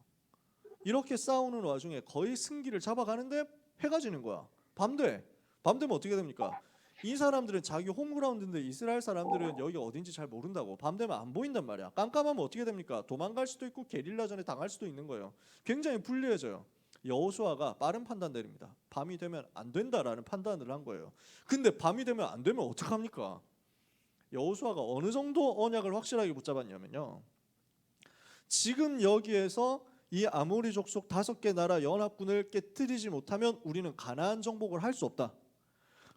이렇게 싸우는 와중에 거의 승기를 잡아가는데 해가 지는 거야. 밤 되면 어떻게 됩니까? 이 사람들은 자기 홈그라운드인데 이스라엘 사람들은 여기가 어딘지 잘 모른다고. 밤 되면 안 보인단 말이야. 깜깜하면 어떻게 됩니까? 도망갈 수도 있고 게릴라전에 당할 수도 있는 거예요. 굉장히 불리해져요. 여호수아가 빠른 판단 내립니다. 밤이 되면 안 된다라는 판단을 한 거예요. 근데 밤이 되면 안 되면 어떡합니까? 여호수아가 어느 정도 언약을 확실하게 붙잡았냐면요. 지금 여기에서 이 아모리 족속 5개 나라 연합군을 깨뜨리지 못하면 우리는 가나안 정복을 할 수 없다.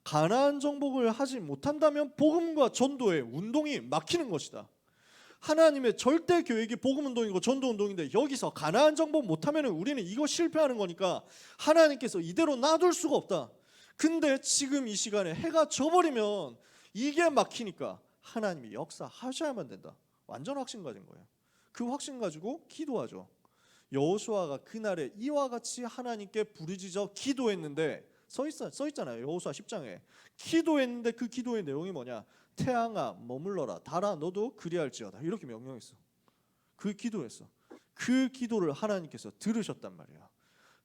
가나안 정복을 하지 못한다면 복음과 전도의 운동이 막히는 것이다. 하나님의 절대 계획이 복음 운동이고 전도 운동인데 여기서 가나안 정복 못하면 우리는 이거 실패하는 거니까 하나님께서 이대로 놔둘 수가 없다. 근데 지금 이 시간에 해가 져버리면 이게 막히니까 하나님이 역사하셔야만 된다. 완전 확신 가진 거예요. 그 확신 가지고 기도하죠. 여호수아가 그날에 이와 같이 하나님께 부르짖어 기도했는데 써 있잖아요. 여호수아 10장에 기도했는데 그 기도의 내용이 뭐냐? 태양아 머물러라, 달아 너도 그리할지어다. 이렇게 명령했어. 그 기도했어. 그 기도를 하나님께서 들으셨단 말이야.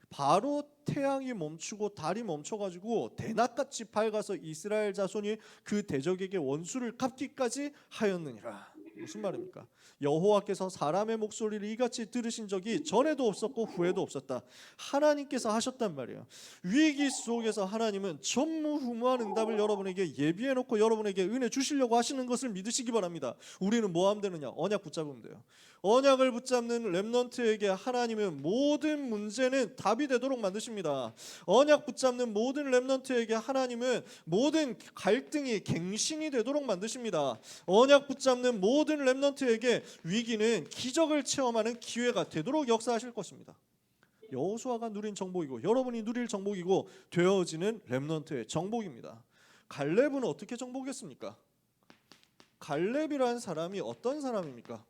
바로 태양이 멈추고 달이 멈춰가지고 대낮같이 밝아서 이스라엘 자손이 그 대적에게 원수를 갚기까지 하였느니라. 무슨 말입니까? 여호와께서 사람의 목소리를 이같이 들으신 적이 전에도 없었고 후에도 없었다. 하나님께서 하셨단 말이에요. 위기 속에서 하나님은 전무후무한 응답을 여러분에게 예비해놓고 여러분에게 은혜 주시려고 하시는 것을 믿으시기 바랍니다. 우리는 뭐 하면 되느냐? 언약 붙잡으면 돼요. 언약을 붙잡는 렘넌트에게 하나님은 모든 문제는 답이 되도록 만드십니다. 언약 붙잡는 모든 렘넌트에게 하나님은 모든 갈등이 갱신이 되도록 만드십니다. 언약 붙잡는 모든 모든 렘넌트에게 위기는 기적을 체험하는 기회가 되도록 역사하실 것입니다. 여호수아가 누린 정복이고 여러분이 누릴 정복이고 되어지는 렘넌트의 정복입니다. 갈렙은 어떻게 정복했습니까? 갈렙이라는 사람이 어떤 사람입니까?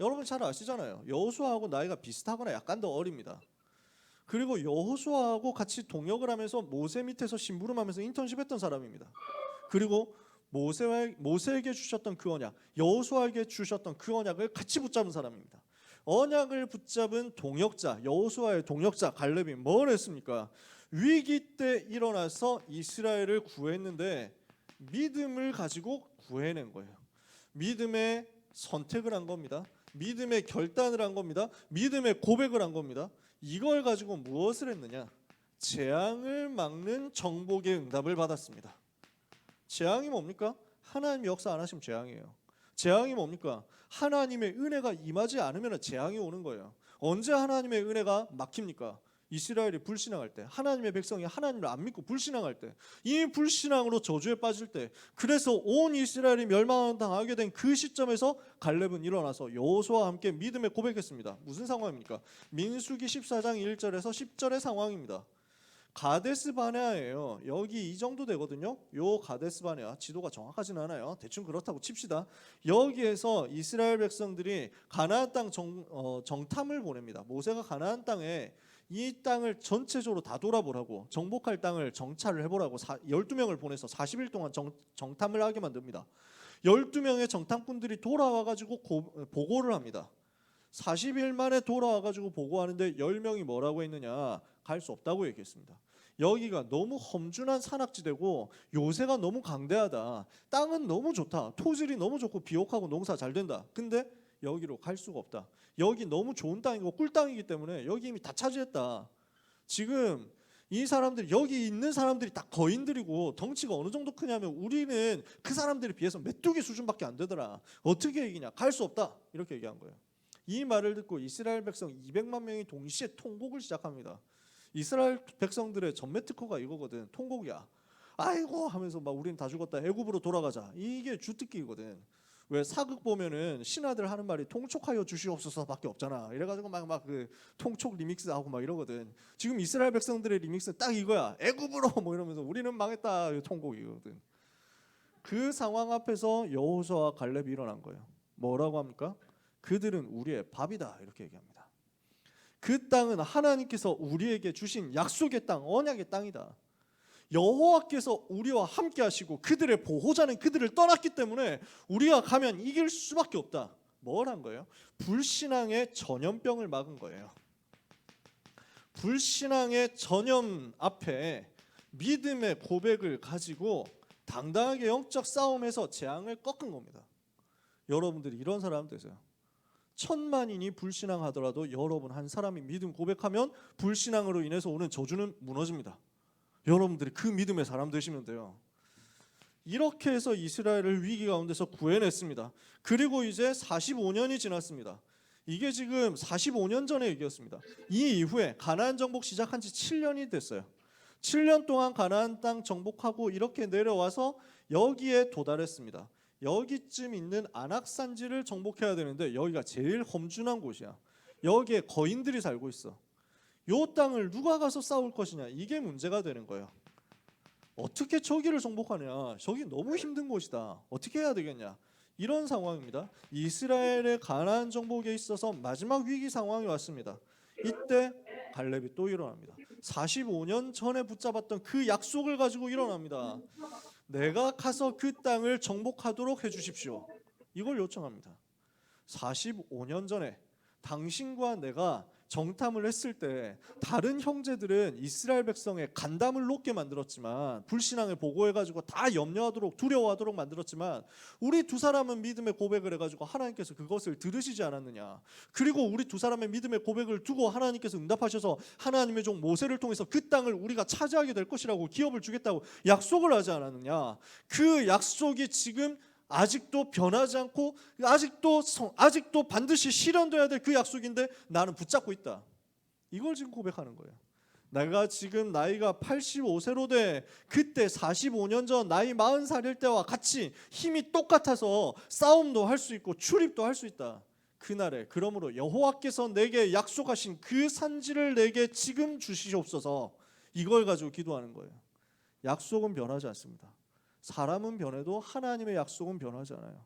여러분 잘 아시잖아요. 여호수아하고 나이가 비슷하거나 약간 더 어립니다. 그리고 여호수아하고 같이 동역을 하면서 모세 밑에서 심부름하면서 인턴십했던 사람입니다. 그리고 모세에게 주셨던 그 언약, 여호수아에게 주셨던 그 언약을 같이 붙잡은 사람입니다. 언약을 붙잡은 동역자, 여호수아의 동역자 갈렙이 뭘 했습니까? 위기 때 일어나서 이스라엘을 구했는데 믿음을 가지고 구해낸 거예요. 믿음의 선택을 한 겁니다. 믿음의 결단을 한 겁니다. 믿음의 고백을 한 겁니다. 이걸 가지고 무엇을 했느냐? 재앙을 막는 정복의 응답을 받았습니다. 재앙이 뭡니까? 하나님이 역사 안 하시면 재앙이에요. 재앙이 뭡니까? 하나님의 은혜가 임하지 않으면 재앙이 오는 거예요. 언제 하나님의 은혜가 막힙니까? 이스라엘이 불신앙할 때, 하나님의 백성이 하나님을 안 믿고 불신앙할 때, 이 불신앙으로 저주에 빠질 때, 그래서 온 이스라엘이 멸망당하게 된 그 시점에서 갈렙은 일어나서 여호수아와 함께 믿음에 고백했습니다. 무슨 상황입니까? 민수기 14장 1절에서 10절의 상황입니다. 가데스 바네아예요. 여기 이 정도 되거든요. 요 가데스 바네아 지도가 정확하진 않아요. 대충 그렇다고 칩시다. 여기에서 이스라엘 백성들이 가나안 땅 정탐을 보냅니다. 모세가 가나안 땅에 이 땅을 전체적으로 다 돌아보라고, 정복할 땅을 정찰을 해보라고 12명을 보내서 40일 동안 정탐을 하게 만듭니다. 12명의 정탐꾼들이 돌아와가지고 보고를 합니다. 40일 만에 돌아와가지고 보고하는데 10명이 뭐라고 했느냐? 갈 수 없다고 얘기했습니다. 여기가 너무 험준한 산악지대고 요새가 너무 강대하다. 땅은 너무 좋다. 토질이 너무 좋고 비옥하고 농사 잘 된다. 근데 여기로 갈 수가 없다. 여기 너무 좋은 땅이고 꿀땅이기 때문에 여기 이미 다 차지했다. 지금 이 사람들이, 여기 있는 사람들이 다 거인들이고 덩치가 어느 정도 크냐면 우리는 그 사람들에 비해서 메뚜기 수준밖에 안 되더라. 어떻게 이기냐? 갈 수 없다. 이렇게 얘기한 거예요. 이 말을 듣고 이스라엘 백성 200만 명이 동시에 통곡을 시작합니다. 이스라엘 백성들의 전매 특허가 이거거든. 통곡이야. 아이고 하면서 막 우린 다 죽었다. 애굽으로 돌아가자. 이게 주특기거든. 왜 사극 보면은 신하들 하는 말이 통촉하여 주시옵소서밖에 없잖아. 이래가지고 막 그 통촉 리믹스 하고 막 이러거든. 지금 이스라엘 백성들의 리믹스 딱 이거야. 애굽으로 뭐 이러면서 우리는 망했다. 통곡이거든. 그 상황 앞에서 여호수아와 갈렙이 일어난 거예요. 뭐라고 합니까? 그들은 우리의 밥이다. 이렇게 얘기합니다. 그 땅은 하나님께서 우리에게 주신 약속의 땅, 언약의 땅이다. 여호와께서 우리와 함께 하시고 그들의 보호자는 그들을 떠났기 때문에 우리가 가면 이길 수밖에 없다. 뭘 한 거예요? 불신앙의 전염병을 막은 거예요. 불신앙의 전염 앞에 믿음의 고백을 가지고 당당하게 영적 싸움에서 재앙을 꺾은 겁니다. 여러분들이 이런 사람 되세요. 1000만인이 불신앙하더라도 여러분 한 사람이 믿음 고백하면 불신앙으로 인해서 오는 저주는 무너집니다. 여러분들이 그 믿음의 사람 되시면 돼요. 이렇게 해서 이스라엘을 위기 가운데서 구해냈습니다. 그리고 이제 45년이 지났습니다. 이게 지금 45년 전의 얘기였습니다. 이 이후에 가나안 정복 시작한 지 7년이 됐어요. 7년 동안 가나안 땅 정복하고 이렇게 내려와서 여기에 도달했습니다. 여기쯤 있는 안악산지를 정복해야 되는데 여기가 제일 험준한 곳이야. 여기에 거인들이 살고 있어. 요 땅을 누가 가서 싸울 것이냐, 이게 문제가 되는 거예요. 어떻게 저기를 정복하냐, 저기 너무 힘든 곳이다. 어떻게 해야 되겠냐, 이런 상황입니다. 이스라엘의 가나안 정복에 있어서 마지막 위기 상황이 왔습니다. 이때 갈렙이 또 일어납니다. 45년 전에 붙잡았던 그 약속을 가지고 일어납니다. 내가 가서 그 땅을 정복하도록 해주십시오. 이걸 요청합니다. 45년 전에 당신과 내가 정탐을 했을 때 다른 형제들은 이스라엘 백성의 간담을 높게 만들었지만, 불신앙을 보고해가지고 다 염려하도록 두려워하도록 만들었지만, 우리 두 사람은 믿음의 고백을 해가지고 하나님께서 그것을 들으시지 않았느냐. 그리고 우리 두 사람의 믿음의 고백을 두고 하나님께서 응답하셔서 하나님의 종 모세를 통해서 그 땅을 우리가 차지하게 될 것이라고 기업을 주겠다고 약속을 하지 않았느냐. 그 약속이 지금 아직도 변하지 않고 아직도 반드시 실현돼야 될 그 약속인데 나는 붙잡고 있다. 이걸 지금 고백하는 거예요. 내가 지금 나이가 85세로 돼 그때 45년 전 나이 40살일 때와 같이 힘이 똑같아서 싸움도 할 수 있고 출입도 할 수 있다. 그날에 그러므로 여호와께서 내게 약속하신 그 산지를 내게 지금 주시옵소서. 이걸 가지고 기도하는 거예요. 약속은 변하지 않습니다. 사람은 변해도 하나님의 약속은 변하지 않아요.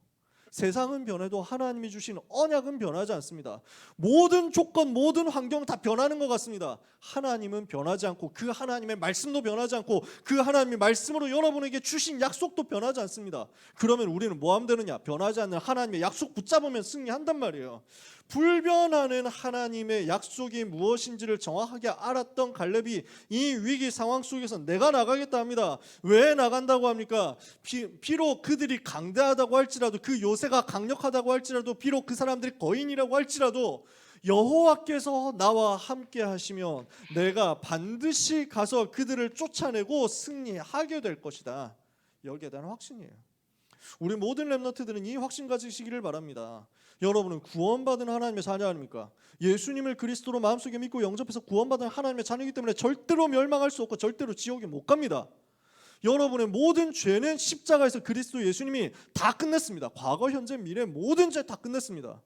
세상은 변해도 하나님이 주신 언약은 변하지 않습니다. 모든 조건, 모든 환경 다 변하는 것 같습니다. 하나님은 변하지 않고 그 하나님의 말씀도 변하지 않고 그 하나님의 말씀으로 여러분에게 주신 약속도 변하지 않습니다. 그러면 우리는 뭐 하면 되느냐? 변하지 않는 하나님의 약속 붙잡으면 승리한단 말이에요. 불변하는 하나님의 약속이 무엇인지를 정확하게 알았던 갈렙이 이 위기 상황 속에서 내가 나가겠다 합니다. 왜 나간다고 합니까? 비록 그들이 강대하다고 할지라도, 그 요새가 강력하다고 할지라도, 비록 그 사람들이 거인이라고 할지라도 여호와께서 나와 함께 하시면 내가 반드시 가서 그들을 쫓아내고 승리하게 될 것이다. 여기에 대한 확신이에요. 우리 모든 렘넌트들은 이 확신 가지시기를 바랍니다. 여러분은 구원받은 하나님의 자녀 아닙니까? 예수님을 그리스도로 마음속에 믿고 영접해서 구원받은 하나님의 자녀이기 때문에 절대로 멸망할 수 없고 절대로 지옥에 못 갑니다. 여러분의 모든 죄는 십자가에서 그리스도 예수님이 다 끝냈습니다. 과거, 현재, 미래 모든 죄 다 끝냈습니다.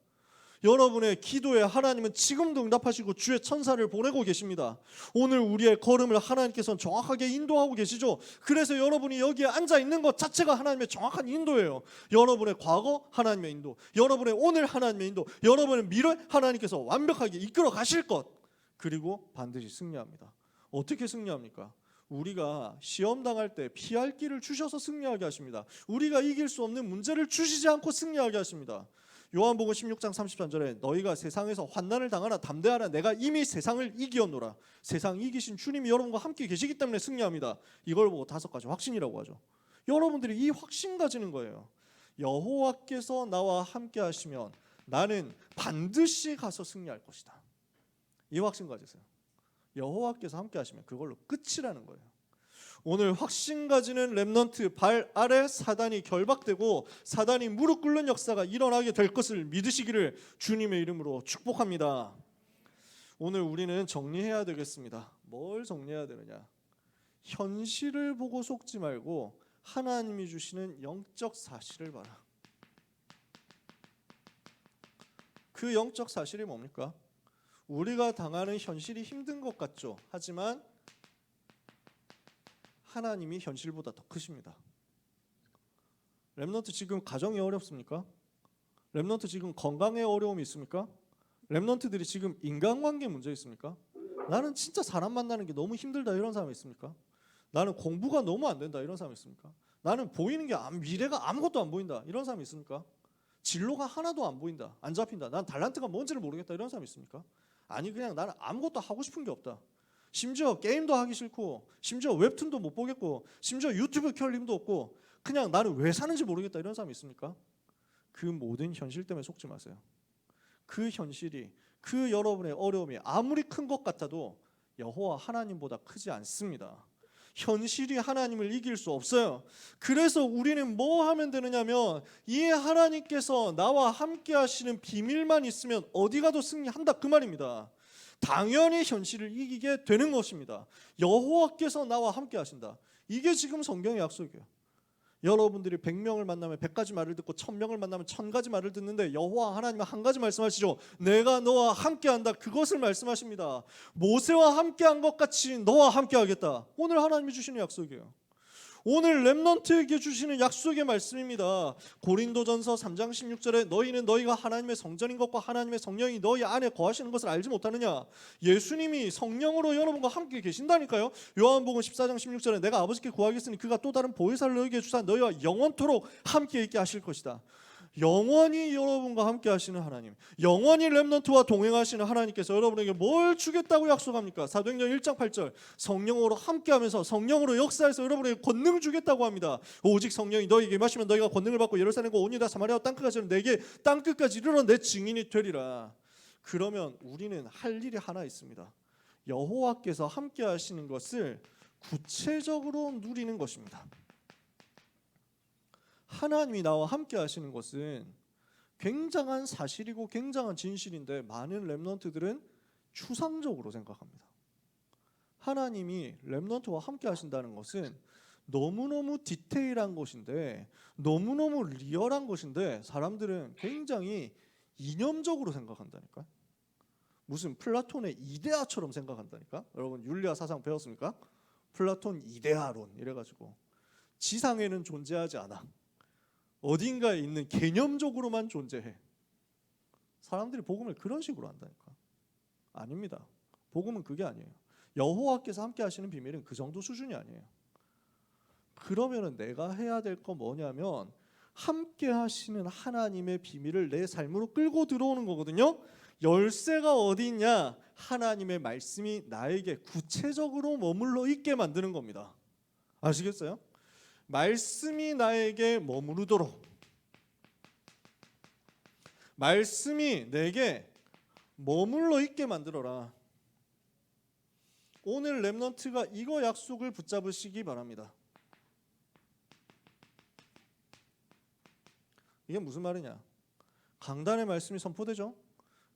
여러분의 기도에 하나님은 지금도 응답하시고 주의 천사를 보내고 계십니다. 오늘 우리의 걸음을 하나님께서는 정확하게 인도하고 계시죠. 그래서 여러분이 여기에 앉아 있는 것 자체가 하나님의 정확한 인도예요. 여러분의 과거 하나님의 인도, 여러분의 오늘 하나님의 인도, 여러분의 미래 하나님께서 완벽하게 이끌어 가실 것, 그리고 반드시 승리합니다. 어떻게 승리합니까? 우리가 시험 당할 때 피할 길을 주셔서 승리하게 하십니다. 우리가 이길 수 없는 문제를 주시지 않고 승리하게 하십니다. 요한복음 16장 33절에 너희가 세상에서 환난을 당하나 담대하라 내가 이미 세상을 이기었노라. 세상 이기신 주님이 여러분과 함께 계시기 때문에 승리합니다. 이걸 보고 5가지 확신이라고 하죠. 여러분들이 이 확신 가지는 거예요. 여호와께서 나와 함께 하시면 나는 반드시 가서 승리할 것이다. 이 확신 가지세요. 여호와께서 함께 하시면 그걸로 끝이라는 거예요. 오늘 확신 가지는 렘넌트 발 아래 사단이 결박되고 사단이 무릎 꿇는 역사가 일어나게 될 것을 믿으시기를 주님의 이름으로 축복합니다. 오늘 우리는 정리해야 되겠습니다. 뭘 정리해야 되느냐? 현실을 보고 속지 말고 하나님이 주시는 영적 사실을 봐라. 그 영적 사실이 뭡니까? 우리가 당하는 현실이 힘든 것 같죠. 하지만 하나님이 현실보다 더 크십니다. 렘넌트 지금 가정이 어렵습니까? 렘넌트 지금 건강에 어려움이 있습니까? 렘넌트들이 지금 인간관계 문제 있습니까? 나는 진짜 사람 만나는 게 너무 힘들다 이런 사람 있습니까? 나는 공부가 너무 안 된다 이런 사람 있습니까? 나는 보이는 게 미래가 아무것도 안 보인다 이런 사람 있습니까? 진로가 하나도 안 보인다, 안 잡힌다, 난 달란트가 뭔지를 모르겠다 이런 사람 있습니까? 아니 그냥 나는 아무것도 하고 싶은 게 없다. 심지어 게임도 하기 싫고 심지어 웹툰도 못 보겠고 심지어 유튜브 켤 힘도 없고 그냥 나는 왜 사는지 모르겠다 이런 사람 있습니까? 그 모든 현실 때문에 속지 마세요. 그 현실이 그 여러분의 어려움이 아무리 큰 것 같아도 여호와 하나님보다 크지 않습니다. 현실이 하나님을 이길 수 없어요. 그래서 우리는 뭐 하면 되느냐면 이 하나님께서 나와 함께 하시는 비밀만 있으면 어디 가도 승리한다 그 말입니다. 당연히 현실을 이기게 되는 것입니다. 여호와께서 나와 함께 하신다. 이게 지금 성경의 약속이에요. 여러분들이 100명을 만나면 100가지 말을 듣고 1000명을 만나면 1000가지 말을 듣는데 여호와 하나님은 한 가지 말씀하시죠. 내가 너와 함께한다. 그것을 말씀하십니다. 모세와 함께한 것 같이 너와 함께하겠다. 오늘 하나님이 주시는 약속이에요. 오늘 렘넌트에게 주시는 약속의 말씀입니다. 고린도전서 3장 16절에 너희는 너희가 하나님의 성전인 것과 하나님의 성령이 너희 안에 거하시는 것을 알지 못하느냐. 예수님이 성령으로 여러분과 함께 계신다니까요. 요한복음 14장 16절에 내가 아버지께 구하겠으니 그가 또 다른 보혜사를 너희에게 주사 너희와 영원토록 함께 있게 하실 것이다. 영원히 여러분과 함께 하시는 하나님, 영원히 렘넌트와 동행하시는 하나님께서 여러분에게 뭘 주겠다고 약속합니까? 사도행전 1장 8절 성령으로 함께하면서 성령으로 역사해서 여러분에게 권능을 주겠다고 합니다. 오직 성령이 너희에게 임하시면 너희가 권능을 받고 예루살렘과 온 유다 사마리아와 땅끝까지 내게 땅끝까지 이르러 내 증인이 되리라. 그러면 우리는 할 일이 하나 있습니다. 여호와께서 함께 하시는 것을 구체적으로 누리는 것입니다. 하나님이 나와 함께 하시는 것은 굉장한 사실이고 굉장한 진실인데 많은 렘넌트들은 추상적으로 생각합니다. 하나님이 렘넌트와 함께 하신다는 것은 너무너무 디테일한 것인데, 너무너무 리얼한 것인데 사람들은 굉장히 이념적으로 생각한다니까. 무슨 플라톤의 이데아처럼 생각한다니까. 여러분 율리아 사상 배웠습니까? 플라톤 이데아론 이래가지고 지상에는 존재하지 않아. 어딘가에 있는 개념적으로만 존재해. 사람들이 복음을 그런 식으로 한다니까. 아닙니다. 복음은 그게 아니에요. 여호와께서 함께 하시는 비밀은 그 정도 수준이 아니에요. 그러면은 내가 해야 될 거 뭐냐면 함께 하시는 하나님의 비밀을 내 삶으로 끌고 들어오는 거거든요. 열쇠가 어디 있냐? 하나님의 말씀이 나에게 구체적으로 머물러 있게 만드는 겁니다. 아시겠어요? 말씀이 나에게 머무르도록, 말씀이 내게 머물러 있게 만들어라. 오늘 렘넌트가 이거 약속을 붙잡으시기 바랍니다. 이게 무슨 말이냐? 강단의 말씀이 선포되죠.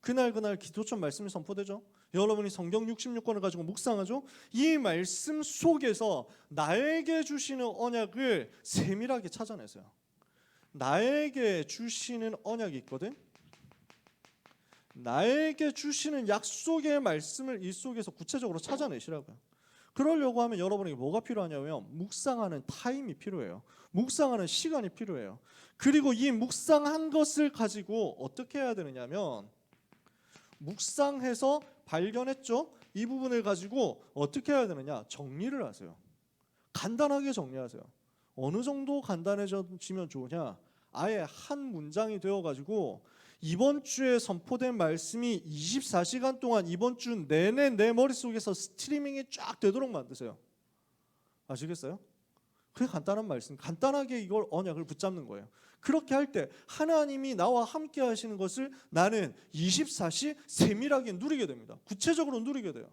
그날 기도처 말씀이 선포되죠. 여러분이 성경 66권을 가지고 묵상하죠. 이 말씀 속에서 나에게 주시는 언약을 세밀하게 찾아내세요. 나에게 주시는 언약이 있거든. 나에게 주시는 약속의 말씀을 이 속에서 구체적으로 찾아내시라고요. 그러려고 하면 여러분에게 뭐가 필요하냐면 묵상하는 타임이 필요해요. 묵상하는 시간이 필요해요. 그리고 이 묵상한 것을 가지고 어떻게 해야 되느냐면, 묵상해서 발견했죠? 이 부분을 가지고 어떻게 해야 되느냐? 정리를 하세요. 간단하게 정리하세요. 어느 정도 간단해지면 좋으냐? 아예 한 문장이 되어가지고 이번 주에 선포된 말씀이 24시간 동안 이번 주 내내 내 머릿속에서 스트리밍이 쫙 되도록 만드세요. 아시겠어요? 그게 간단한 말씀, 간단하게 이걸 언약을 붙잡는 거예요. 그렇게 할 때 하나님이 나와 함께 하시는 것을 나는 24시 세밀하게 누리게 됩니다. 구체적으로 누리게 돼요.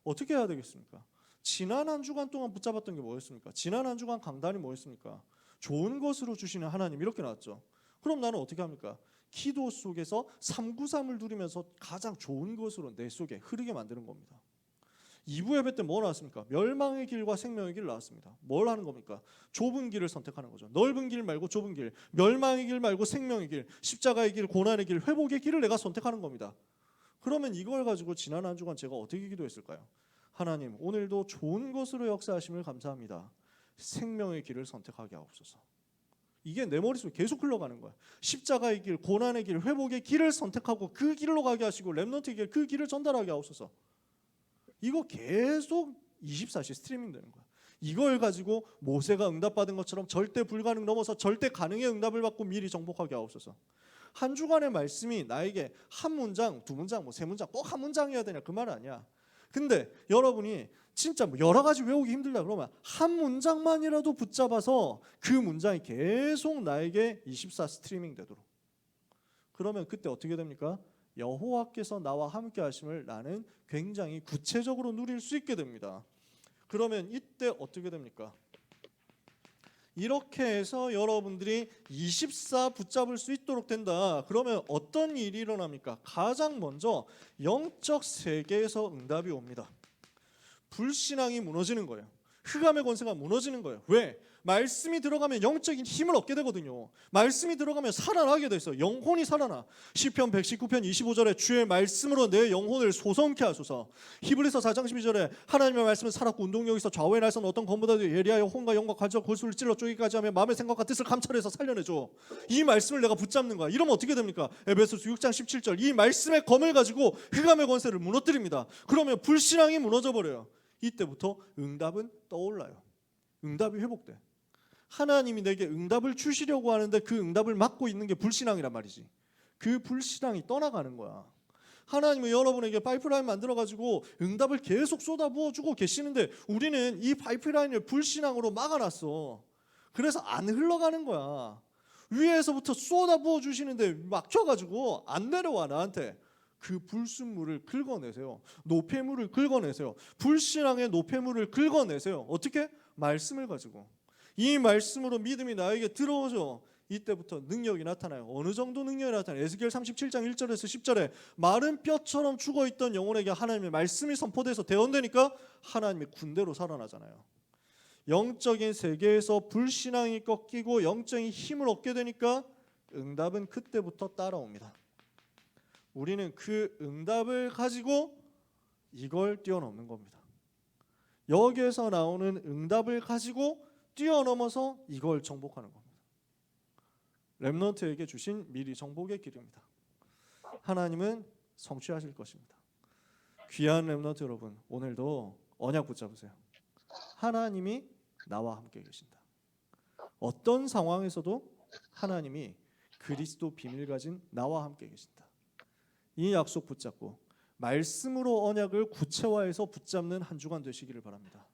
어떻게 해야 되겠습니까? 지난 한 주간 동안 붙잡았던 게 뭐였습니까? 지난 한 주간 강단이 뭐였습니까? 좋은 것으로 주시는 하나님 이렇게 나왔죠. 그럼 나는 어떻게 합니까? 기도 속에서 393을 누리면서 가장 좋은 것으로 내 속에 흐르게 만드는 겁니다. 2부 예배 때 뭐 나왔습니까? 멸망의 길과 생명의 길 나왔습니다. 뭘 하는 겁니까? 좁은 길을 선택하는 거죠. 넓은 길 말고 좁은 길, 멸망의 길 말고 생명의 길, 십자가의 길, 고난의 길, 회복의 길을 내가 선택하는 겁니다. 그러면 이걸 가지고 지난 한 주간 제가 어떻게 기도했을까요? 하나님, 오늘도 좋은 것으로 역사하심을 감사합니다. 생명의 길을 선택하게 하옵소서. 이게 내 머릿속에 계속 흘러가는 거야. 십자가의 길, 고난의 길, 회복의 길을 선택하고 그 길로 가게 하시고 렘넌트의 길, 그 길을 전달하게 하옵소서. 이거 계속 24시 스트리밍 되는 거야. 이걸 가지고 모세가 응답받은 것처럼 절대 불가능 넘어서 절대 가능의 응답을 받고 미리 정복하게 하옵소서. 한 주간의 말씀이 나에게 한 문장, 두 문장, 뭐 세 문장, 꼭 한 문장이어야 되냐 그 말 아니야. 근데 여러분이 진짜 뭐 여러 가지 외우기 힘들다 그러면 한 문장만이라도 붙잡아서 그 문장이 계속 나에게 24 스트리밍 되도록. 그러면 그때 어떻게 됩니까? 여호와께서 나와 함께 하심을 나는 굉장히 구체적으로 누릴 수 있게 됩니다. 그러면 이때 어떻게 됩니까? 이렇게 해서 여러분들이 24 붙잡을 수 있도록 된다. 그러면 어떤 일이 일어납니까? 가장 먼저 영적 세계에서 응답이 옵니다. 불신앙이 무너지는 거예요. 흑암의 권세가 무너지는 거예요. 왜? 말씀이 들어가면 영적인 힘을 얻게 되거든요. 말씀이 들어가면 살아나게 돼 있어요. 영혼이 살아나. 시편 119편 25절에 주의 말씀으로 내 영혼을 소성케 하소서. 히브리서 4장 12절에 하나님의 말씀은 살았고 운동력이 있어 좌우의 날선 어떤 검보다도 예리하여 혼과 영과 관절 골수를 찔러 쪼개기까지 하며 마음의 생각과 뜻을 감찰해서 살려내줘. 이 말씀을 내가 붙잡는 거야. 이러면 어떻게 됩니까? 에베소서 6장 17절 이 말씀의 검을 가지고 흑암의 권세를 무너뜨립니다. 그러면 불신앙이 무너져 버려요. 이때부터 응답은 떠올라요. 응답이 회복돼. 하나님이 내게 응답을 주시려고 하는데 그 응답을 막고 있는 게 불신앙이란 말이지. 그 불신앙이 떠나가는 거야. 하나님은 여러분에게 파이프라인 만들어가지고 응답을 계속 쏟아부어주고 계시는데 우리는 이 파이프라인을 불신앙으로 막아놨어. 그래서 안 흘러가는 거야. 위에서부터 쏟아부어 주시는데 막혀가지고 안 내려와 나한테. 그 불순물을 긁어내세요. 노폐물을 긁어내세요. 불신앙의 노폐물을 긁어내세요. 어떻게? 말씀을 가지고. 이 말씀으로 믿음이 나에게 들어오죠. 이때부터 능력이 나타나요. 어느 정도 능력이 나타나요? 에스겔 37장 1절에서 10절에 마른 뼈처럼 죽어있던 영혼에게 하나님의 말씀이 선포돼서 대언되니까 하나님의 군대로 살아나잖아요. 영적인 세계에서 불신앙이 꺾이고 영적인 힘을 얻게 되니까 응답은 그때부터 따라옵니다. 우리는 그 응답을 가지고 이걸 뛰어넘는 겁니다. 여기에서 나오는 응답을 가지고 뛰어넘어서 이걸 정복하는 겁니다. 렘넌트에게 주신 미리 정복의 길입니다. 하나님은 성취하실 것입니다. 귀한 렘넌트 여러분, 오늘도 언약 붙잡으세요. 하나님이 나와 함께 계신다. 어떤 상황에서도 하나님이 그리스도 비밀 가진 나와 함께 계신다. 이 약속 붙잡고 말씀으로 언약을 구체화해서 붙잡는 한 주간 되시기를 바랍니다.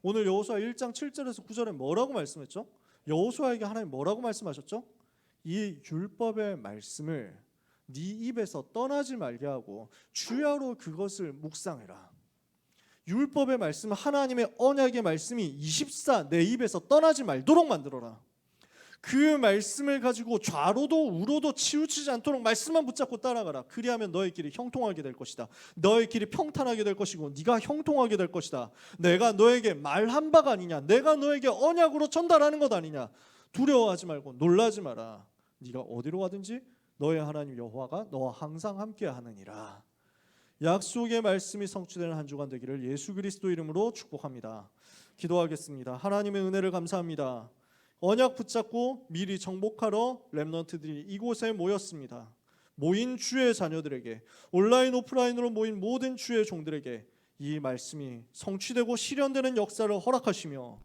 오늘 여호수아 1장 7절에서 9절에 뭐라고 말씀했죠? 여호수아에게 하나님 뭐라고 말씀하셨죠? 이 율법의 말씀을 네 입에서 떠나지 말게 하고 주야로 그것을 묵상해라. 율법의 말씀, 하나님의 언약의 말씀이 24 내 입에서 떠나지 말도록 만들어라. 그 말씀을 가지고 좌로도 우로도 치우치지 않도록 말씀만 붙잡고 따라가라. 그리하면 너의 길이 형통하게 될 것이다. 너의 길이 평탄하게 될 것이고 네가 형통하게 될 것이다. 내가 너에게 말한 바가 아니냐, 내가 너에게 언약으로 전달하는 것 아니냐. 두려워하지 말고 놀라지 마라. 네가 어디로 가든지 너의 하나님 여호와가 너와 항상 함께 하느니라. 약속의 말씀이 성취되는 한 주간 되기를 예수 그리스도 이름으로 축복합니다. 기도하겠습니다. 하나님의 은혜를 감사합니다. 언약 붙잡고 미리 정복하러 렘넌트들이 이곳에 모였습니다. 모인 주의 자녀들에게, 온라인 오프라인으로 모인 모든 주의 종들에게 이 말씀이 성취되고 실현되는 역사를 허락하시며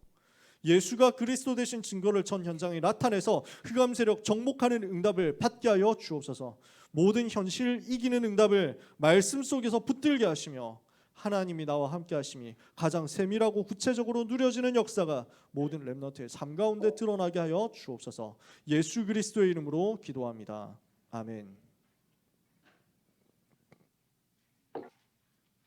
예수가 그리스도 되신 증거를 전 현장에 나타내서 흑암 세력 정복하는 응답을 받게 하여 주옵소서. 모든 현실 이기는 응답을 말씀 속에서 붙들게 하시며 하나님이 나와 함께 하심이 가장 세밀하고 구체적으로 누려지는 역사가 모든 렘넌트의 삶 가운데 드러나게 하여 주옵소서. 예수 그리스도의 이름으로 기도합니다. 아멘.